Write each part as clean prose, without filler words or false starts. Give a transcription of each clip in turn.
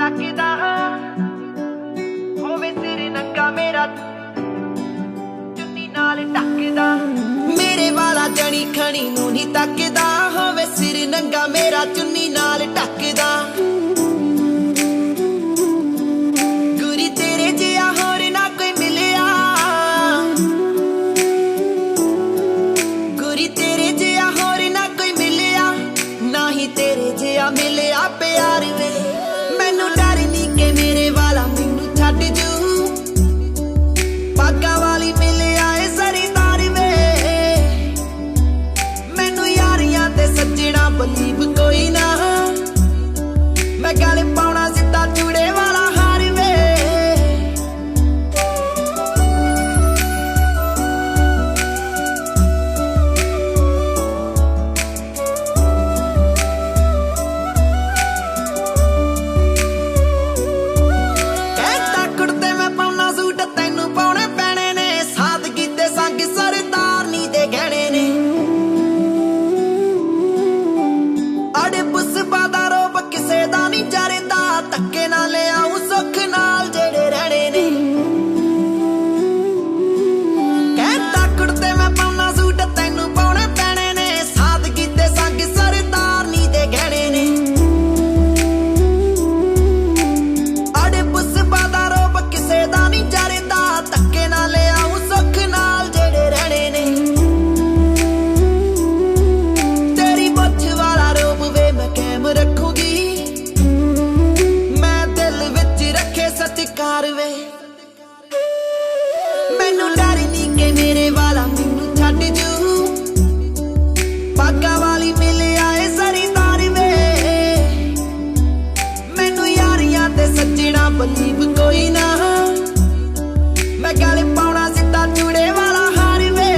ਤੱਕਦਾ ਹੋਵੇ ਸਿਰ ਨੰਗਾ ਮੇਰਾ ਚੁੰਨੀ ਨਾਲ ਢੱਕਦਾ। ਮੇਰੇ ਵਾਲਾ ਜਣੀ ਖਣੀ ਨੂੰ ਨਹੀਂ ਤੱਕਦਾ ਹੋਵੇ ਸਿਰ ਨੰਗਾ ਮੇਰਾ ਚੁੰਨੀ ਨਾਲ ਢੱਕਦਾ। ਗੁਰੀ ਤੇਰੇ ਜਿਹਾ ਹੋਰ ਨਾ ਕੋਈ ਮਿਲਿਆ, ਗੁਰੀ ਤੇਰੇ ਜਿਹਾ ਹੋਰ ਨਾ ਕੋਈ ਮਿਲਿਆ, ਨਾ ਹੀ ਤੇਰੇ ਜਿਹਾ ਮਿਲਿਆ ਪਿਆਰ ਵੇ। ਮੈਨੂੰ ਡਰ ਨਹੀਂ ਕਿ ਮੇਰੇ ਵਾਲਾ ਮੈਨੂੰ ਛੱਡ ਜੂ, ਪਾਗਾ ਵਾਲੀ ਮਿਲਿਆ ਏ ਜ਼ਰੀਦਾਰ ਵੇ। ਮੈਨੂੰ ਯਾਰੀਆਂ ਤੇ ਸੱਜਣਾ ਬਲੀਵ ਕੋਈ ਨਾ, ਮੈਂ ਗਲ ਪਾਉਣਾ ਸਿੱਧਾ ਚੂੜੇ ਵਾਲਾ ਹਾਰ ਵੇ। ਕਹਿੰਦਾ ਕੁੜਤੇ ਮੈਂ ਪਾਉਣਾ ਸੂਟ ਤੈਨੂੰ ਪਾਉਣੇ ਪੈਣੇ ਨੇ, ਸਾਦਗੀ ਤੇ ਸੰਗ ਸਰਦਾਰਨੀ ਦੇ ਗਹਿਣੇ ਨੇ। ਅੜੇ ਪੁਸਬਾ ਦਾ ਰੋਬ ਕਿਸੇ ਦਾ ਨਹੀਂ ਜਰਦਾ, ਧੱਕੇ ਨਾਲ ਲਿਆਉ ਸੁੱਖ ਨਾਲ ਜਿਹੜੇ ਰਹਿਣੇ ਨੇ। ਕਹਿੰਦਾ ਕੁੜਤੇ ਮੈਂ ਪਾਉਣਾ ਸੂਟ ਤੈਨੂੰ ਪਾਉਣੇ ਪੈਣੇ ਨੇ, ਸਾਦਗੀ ਤੇ ਸੰਗ ਸਰਦਾਰਨੀ ਦੇ ਗਹਿਣੇ ਨੇ। ਅੜੇ ਪੁਸਬਾ ਦਾ ਰੋਬ ਕਿਸੇ ਦਾ ਨਹੀਂ ਜਰਦਾ, ਧੱਕੇ ਨਾਲ ਲਿਆਉ ਸੁੱਖ ਨਾਲ ਜਿਹੜੇ ਰਹਿਣੇ ਨੇ। ਤੇਰੀ ਬੱਚ ਵਾਲਾ ਰੋਬ ਵੇ ਮੈਂ ਕਾਇਮ ਰੱਖੂਗੀ, ਮੈਂ ਦਿਲ ਵਿੱਚ ਰੱਖੇ ਸਤਿਕਾਰ ਵੇ। ਮੈਨੂੰ ਡਰ ਨਹੀਂ ਕਿ ਮੇਰੇ ਵਾਲਾ ਮੈਨੂੰ ਛੱਡ ਜੂ, ਪਾਗਾ ਵਾਲੀ ਮਿਲਿਆ ਏ ਜ਼ਰੀਦਾਰ ਵੇ। ਮੈਨੂੰ ਯਾਰੀਆਂ ਤੇ ਸੱਜਣਾ ਬਲੀਵ ਕੋਈ ਨਾ, ਮੈਂ ਗਲ ਪਾਉਣਾ ਸਿੱਧਾ ਚੂੜੇ ਵਾਲਾ ਹਾਰ ਵੇ।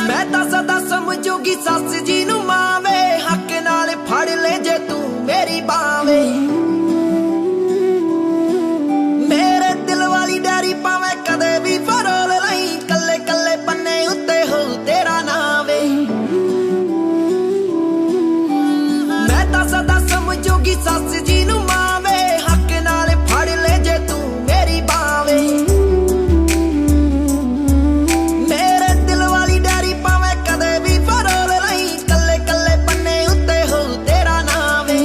ਮੈਂ ਤਾਂ ਸਦਾ ਸਮਝੂਗੀ ਸੱਸ ਜੀ ਨੂੰ ਮਾਂ ਵੇ, ਹੱਕ ਨਾਲ ਫੜ ਲੈ ਜੇ ਤੂੰ ਮੇਰੀ ਬਾਂਹ ਵੇ। ਮੇਰੇ ਦਿਲ ਵਾਲੀ ਡੈਰੀ ਭਾਵੇਂ ਕਦੇ ਵੀ ਫਰੋਲ ਲਈ, ਕੱਲੇ ਕੱਲੇ ਪੰਨੇ ਉੱਤੇ ਹੋ ਤੇਰਾ ਨਾਂ ਵੇ। ਮੈਂ ਤਾਂ ਸਦਾ ਸਮਝੂਗੀ ਸੱਸ ਜੀ ਨੂੰ ਮਾਂ ਵੇ, ਹੱਕ ਨਾਲ ਫੜ ਲੈ ਜੇ ਤੂੰ ਮੇਰੀ ਬਾਂਹ ਵੇ। ਮੇਰੇ ਦਿਲ ਵਾਲੀ ਡੈਰੀ ਭਾਵੇਂ ਕਦੇ ਵੀ ਫਰੋਲ ਲਈ, ਕੱਲੇ ਕੱਲੇ ਪੰਨੇ ਉੱਤੇ ਹੋ ਤੇਰਾ ਨਾਂ ਵੇ।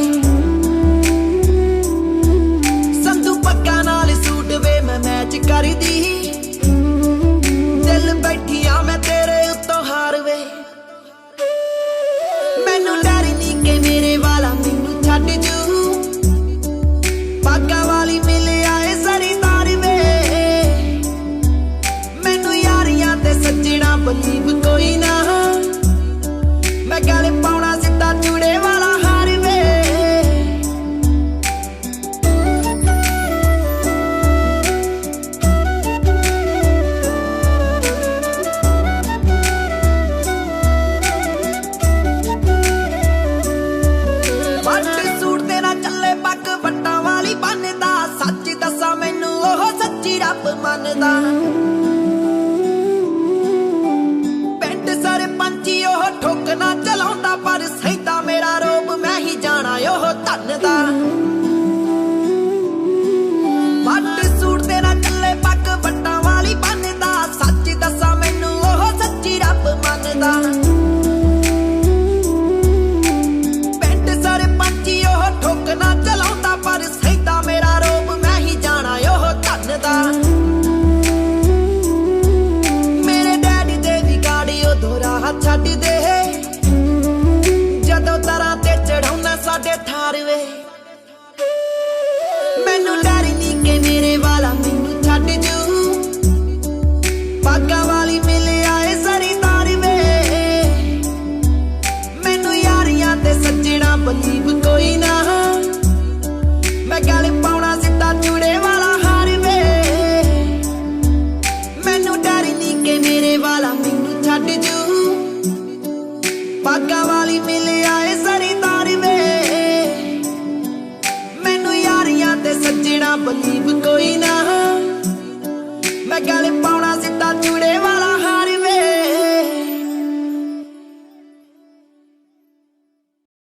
ਸੰਧੂ ਪੱਗਾਂ ਨਾਲ ਸੂਟ ਵੇ ਮੈਂ ਮੈਚ ਕਰਦੀ, ਦਿਲ ਬੈਠੀਆਂ ਮੈਂ ਤੇਰੇ ਉੱਤੋਂ ਹਾਰ ਵੇ। ਮੈਨੂੰ ਡਰ ਨਹੀਂ ਕਿ ਮੇਰੇ ਵਾਲਾ ਮੈਨੂੰ ਛੱਡ ਜੂ, ਤੇ ਸੱਜਣਾ ਬਲੀਵ ਕੋਈ ਨਾ ਮੈਂ ਗਲ ਪਾਉਣਾ ਸਿੱਧਾ ਚੂੜੇ ਵਾਲਾ